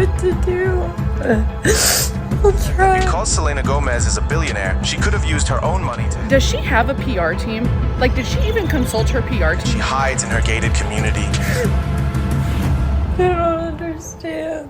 what to do. I'll try. Because Selena Gomez is a billionaire, she could have used her own money to... Does she have a PR team? Like, did she even consult her PR team? She hides in her gated community. I don't understand.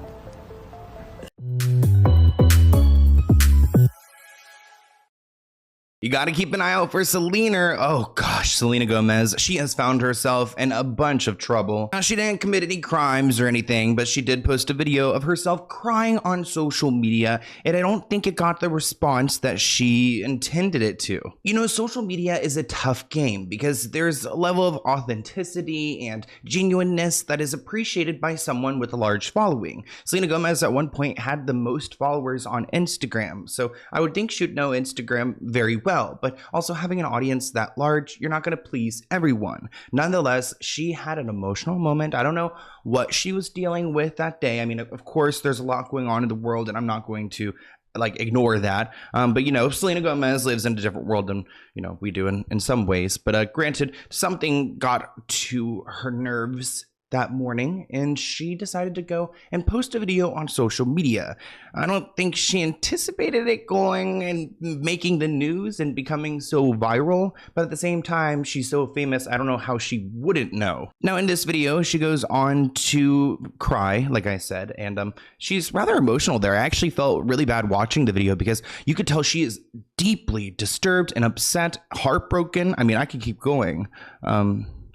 You got to keep an eye out for Selena. Oh gosh, Selena Gomez. She has found herself in a bunch of trouble. Now, she didn't commit any crimes or anything, but she did post a video of herself crying on social media, and I don't think it got the response that she intended it to. You know, social media is a tough game because there's a level of authenticity and genuineness that is appreciated by someone with a large following. Selena Gomez at one point had the most followers on Instagram, so I would think she'd know Instagram very well. But also having an audience that large, you're not going to please everyone. Nonetheless, she had an emotional moment. I don't know what she was dealing with that day. I mean, of course, there's a lot going on in the world, and I'm not going to ignore that. But you know, Selena Gomez lives in a different world than, you know, we do in some ways. But granted, something got to her nerves that morning, and she decided to go and post a video on social media. I don't think she anticipated it going and making the news and becoming so viral, but at the same time, she's so famous, I don't know how she wouldn't know. Now, in this video, she goes on to cry, like I said, and she's rather emotional there. I actually felt really bad watching the video because you could tell she is deeply disturbed and upset, heartbroken. I mean, I could keep going.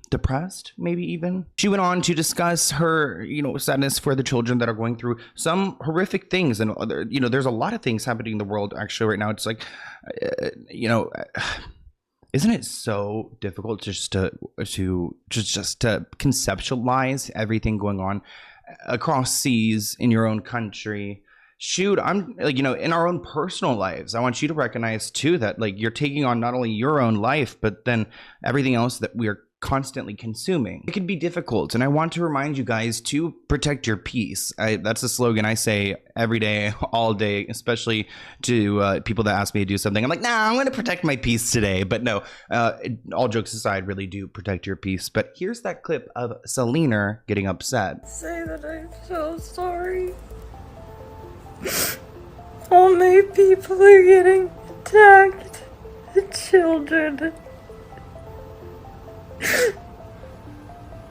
Depressed, maybe even. She went on to discuss her, you know, sadness for the children that are going through some horrific things, and other, you know, there's a lot of things happening in the world actually right now. It's like, you know, isn't it so difficult just to conceptualize everything going on across seas in your own country? Shoot, I'm like, you know, in our own personal lives, I want you to recognize too that like you're taking on not only your own life, but then everything else that we are constantly consuming. It can be difficult, and I want to remind you guys to protect your peace. That's a slogan I say every day, all day, especially to people that ask me to do something. I'm like, nah, I'm going to protect my peace today. But no, all jokes aside, really do protect your peace. But here's that clip of Selena getting upset. Say that I'm so sorry. All my people are getting attacked. The children. I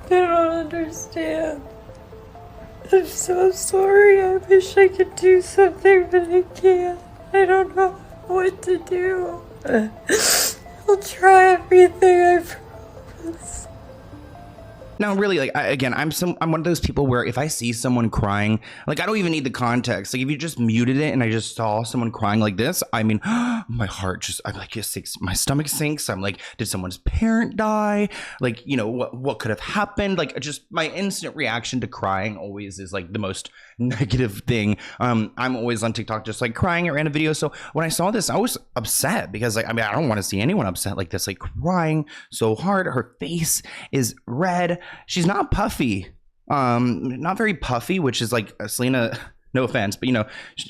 don't understand. I'm so sorry. I wish I could do something, but I can't. I don't know what to do. I'll try everything, I promise. Now, really, like, I'm one of those people where if I see someone crying, like, I don't even need the context. Like, if you just muted it and I just saw someone crying like this, I mean, my heart just, I'm like, my stomach sinks. I'm like, did someone's parent die? Like, you know, what could have happened? Like, just my instant reaction to crying always is like the most negative thing. I'm always on TikTok just like crying at random videos. So when I saw this, I was upset because, like, I mean, I don't want to see anyone upset like this, like crying so hard. Her face is red. She's not puffy, not very puffy, which is like Selena, no offense, but you know,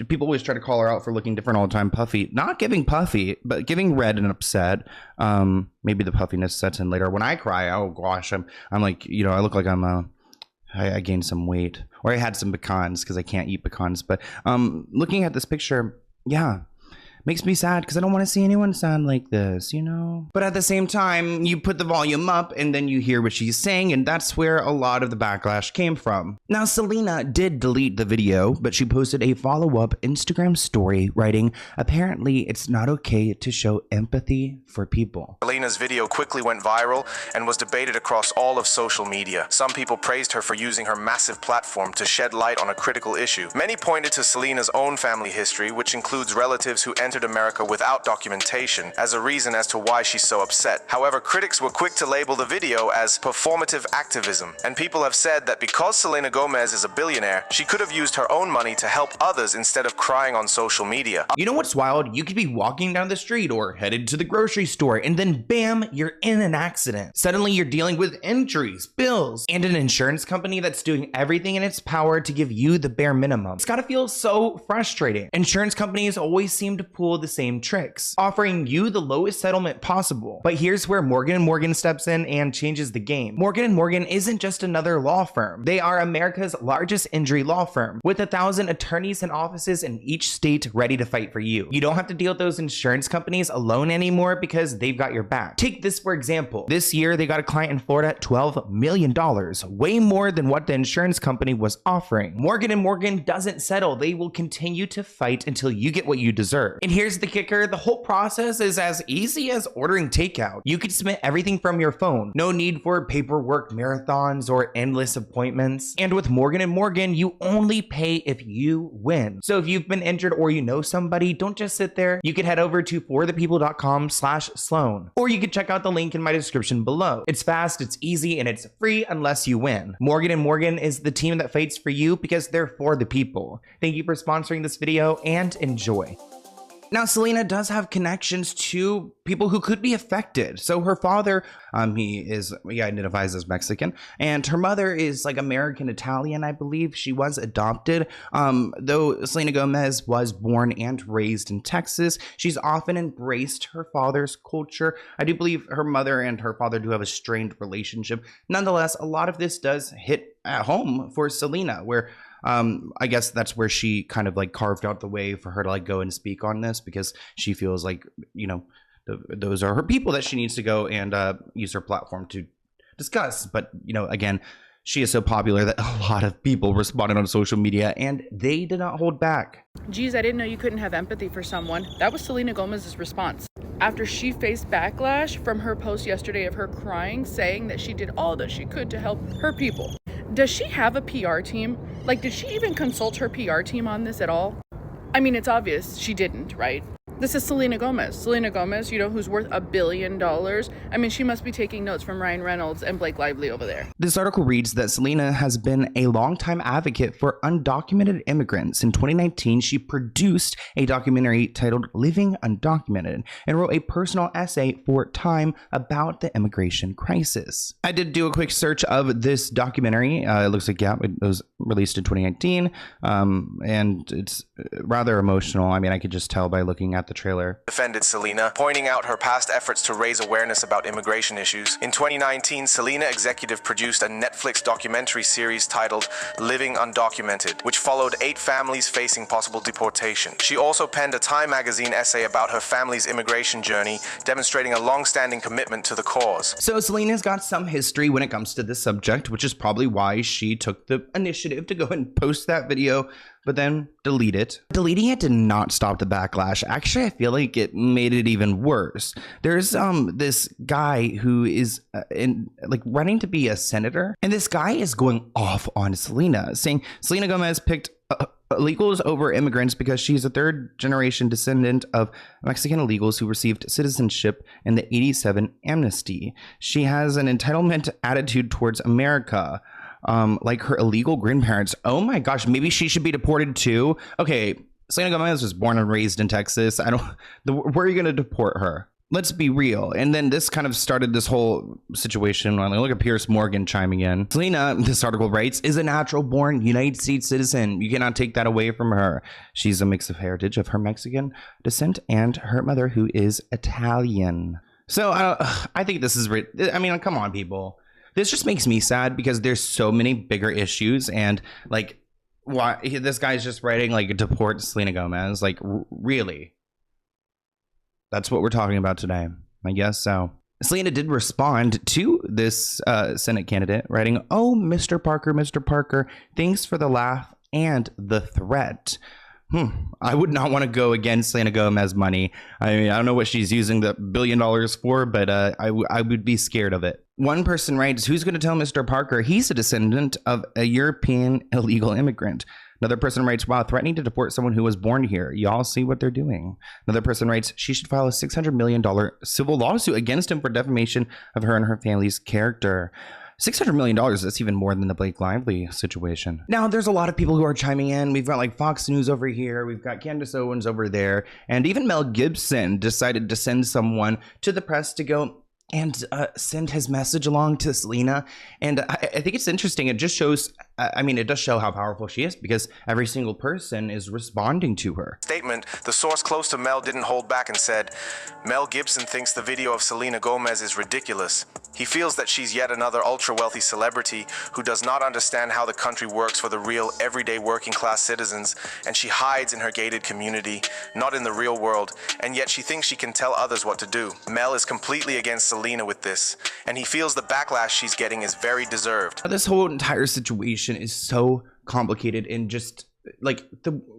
people always try to call her out for looking different all the time. Puffy, not giving puffy, but giving red and upset. Maybe the puffiness sets in later. When I cry, oh gosh, I'm like, you know, I look like I gained some weight, or I had some pecans because I can't eat pecans. But looking at this picture, yeah, makes me sad because I don't want to see anyone sound like this, you know? But at the same time, you put the volume up and then you hear what she's saying, and that's where a lot of the backlash came from. Now, Selena did delete the video, but she posted a follow-up Instagram story writing, apparently it's not okay to show empathy for people. Selena's video quickly went viral and was debated across all of social media. Some people praised her for using her massive platform to shed light on a critical issue. Many pointed to Selena's own family history, which includes relatives who entered America without documentation, as a reason as to why she's so upset. However, critics were quick to label the video as performative activism, and people have said that because Selena Gomez is a billionaire, she could have used her own money to help others instead of crying on social media. You know what's wild? You could be walking down the street or headed to the grocery store, and then bam, you're in an accident. Suddenly you're dealing with injuries, bills, and an insurance company that's doing everything in its power to give you the bare minimum. It's gotta feel so frustrating. Insurance companies always seem to pull pull the same tricks, offering you the lowest settlement possible. But here's where Morgan & Morgan steps in and changes the game. Morgan & Morgan isn't just another law firm. They are America's largest injury law firm, with 1,000 attorneys and offices in each state ready to fight for you. You don't have to deal with those insurance companies alone anymore because they've got your back. Take this for example. This year, they got a client in Florida at $12 million, way more than what the insurance company was offering. Morgan & Morgan doesn't settle. They will continue to fight until you get what you deserve. And here's the kicker. The whole process is as easy as ordering takeout. You can submit everything from your phone. No need for paperwork marathons or endless appointments. And with Morgan & Morgan, you only pay if you win. So if you've been injured or you know somebody, don't just sit there. You can head over to forthepeople.com/Sloan, or you can check out the link in my description below. It's fast, it's easy, and it's free unless you win. Morgan & Morgan is the team that fights for you because they're for the people. Thank you for sponsoring this video and enjoy. Now, Selena does have connections to people who could be affected. So her father, he identifies as Mexican, and her mother is like American Italian, I believe. She was adopted. Though Selena Gomez was born and raised in Texas, she's often embraced her father's culture. I do believe her mother and her father do have a strained relationship. Nonetheless, a lot of this does hit at home for Selena, where I guess that's where she kind of like carved out the way for her to like go and speak on this, because she feels like, you know, those are her people that she needs to go and use her platform to discuss. But, you know, again, she is so popular that a lot of people responded on social media and they did not hold back. Geez, I didn't know you couldn't have empathy for someone. That was Selena Gomez's response after she faced backlash from her post yesterday of her crying, saying that she did all that she could to help her people. Does she have a PR team? Like, did she even consult her PR team on this at all? I mean, it's obvious she didn't, right? This is Selena Gomez. Selena Gomez, you know, who's worth $1 billion. I mean, she must be taking notes from Ryan Reynolds and Blake Lively over there. This article reads that Selena has been a longtime advocate for undocumented immigrants. In 2019, she produced a documentary titled Living Undocumented and wrote a personal essay for Time about the immigration crisis. I did do a quick search of this documentary. It looks like, yeah, it was released in 2019, and it's rather emotional. I mean, I could just tell by looking at the trailer. Defended Selena, pointing out her past efforts to raise awareness about immigration issues. In 2019, Selena executive produced a Netflix documentary series titled Living Undocumented, which followed 8 families facing possible deportation. She also penned a Time magazine essay about her family's immigration journey, demonstrating a long-standing commitment to the cause. So Selena's got some history when it comes to this subject, which is probably why she took the initiative to go and post that video, but then delete it. Deleting it did not stop the backlash. Actually, I feel like it made it even worse. There's this guy who is running to be a senator, and this guy is going off on Selena, saying Selena Gomez picked illegals over immigrants because she's a third-generation descendant of Mexican illegals who received citizenship in the '87 amnesty. She has an entitlement attitude towards America. Like her illegal grandparents. Oh my gosh, maybe she should be deported too. Okay, Selena Gomez was born and raised in Texas. Where are you going to deport her? Let's be real. And then this kind of started this whole situation. Look at Pierce Morgan chiming in. Selena, this article writes, is a natural born United States citizen. You cannot take that away from her. She's a mix of heritage of her Mexican descent and her mother, who is Italian. So I think this is, I mean, come on, people. This just makes me sad because there's so many bigger issues, and like, why this guy's just writing like deport Selena Gomez? Like, really? That's what we're talking about today, I guess so. Selena did respond to this Senate candidate, writing, "Oh, Mr. Parker, thanks for the laugh and the threat." I would not want to go against Selena Gomez money. I mean, I don't know what she's using the $1 billion for, but I would be scared of it. One person writes, who's going to tell Mr. Parker he's a descendant of a European illegal immigrant? Another person writes, wow, threatening to deport someone who was born here. Y'all see what they're doing. Another person writes, she should file a $600 million civil lawsuit against him for defamation of her and her family's character. $600 million, that's even more than the Blake Lively situation. Now, there's a lot of people who are chiming in. We've got like Fox News over here. We've got Candace Owens over there. And even Mel Gibson decided to send someone to the press to go, send his message along to Selena. And I think it's interesting. It just shows, I mean, it does show how powerful she is because every single person is responding to her. Statement, the source close to Mel didn't hold back and said, Mel Gibson thinks the video of Selena Gomez is ridiculous. He feels that she's yet another ultra-wealthy celebrity who does not understand how the country works for the real, everyday working-class citizens, and she hides in her gated community, not in the real world, and yet she thinks she can tell others what to do. Mel is completely against Selena with this, and he feels the backlash she's getting is very deserved. This whole entire situation is so complicated and just like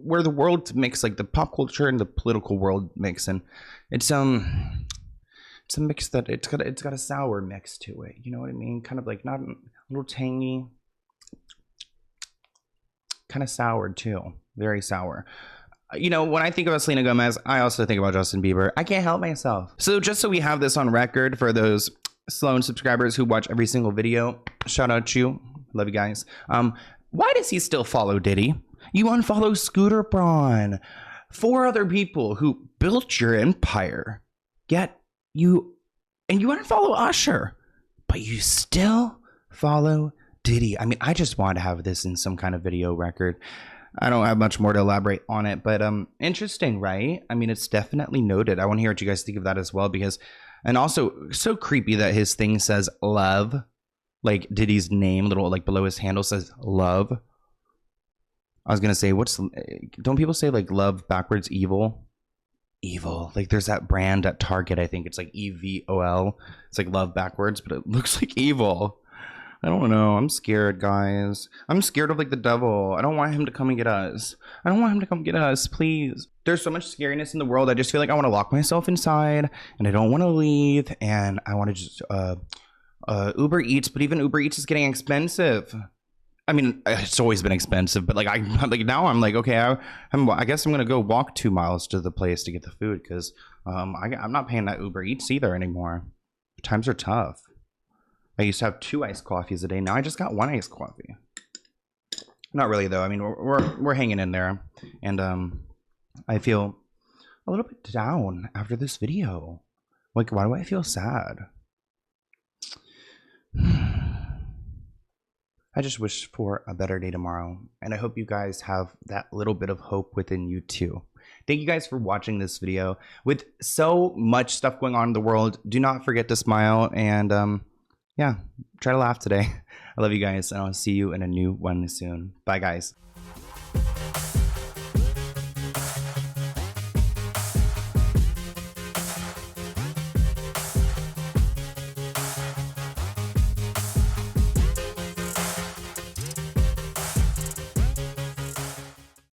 where the world mix, like the pop culture and the political world mix, and it's a mix that it's got a sour mix to it. You know what I mean? Kind of like not a little tangy, kind of sour too. Very sour. You know, when I think about Selena Gomez, I also think about Justin Bieber. I can't help myself. So just so we have this on record for those Sloan subscribers who watch every single video, shout out to you. Love you guys. Why does he still follow Diddy? You unfollow Scooter Braun. 4 other people who built your empire. Yet you unfollow Usher, but you still follow Diddy. I mean, I just want to have this in some kind of video record. I don't have much more to elaborate on it, but interesting, right? I mean, it's definitely noted. I want to hear what you guys think of that as well, because, and also so creepy that his thing says love, like Diddy's name, little like below his handle says love. I was gonna say, don't people say like love backwards evil? Evil. Like there's that brand at Target, I think it's like EVOL. It's like love backwards, but it looks like evil. I don't know. I'm scared, guys. I'm scared of like the devil. I don't want him to come and get us. I don't want him to come get us, please. There's so much scariness in the world. I just feel like I want to lock myself inside and I don't want to leave, and I want to just Uber Eats, but even Uber Eats is getting expensive. I mean, it's always been expensive, but like now I'm like, okay, I guess I'm gonna go walk 2 miles to the place to get the food, because I'm not paying that Uber Eats either anymore. Times are tough. I used to have 2 iced coffees a day. Now I just got 1 iced coffee. Not really though. I mean, we're hanging in there, and I feel a little bit down after this video. Like, why do I feel sad? I just wish for a better day tomorrow, and I hope you guys have that little bit of hope within you too. Thank you guys for watching this video. With so much stuff going on in the world, do not forget to smile, and yeah, try to laugh today. I love you guys, and I'll see you in a new one soon. Bye, guys.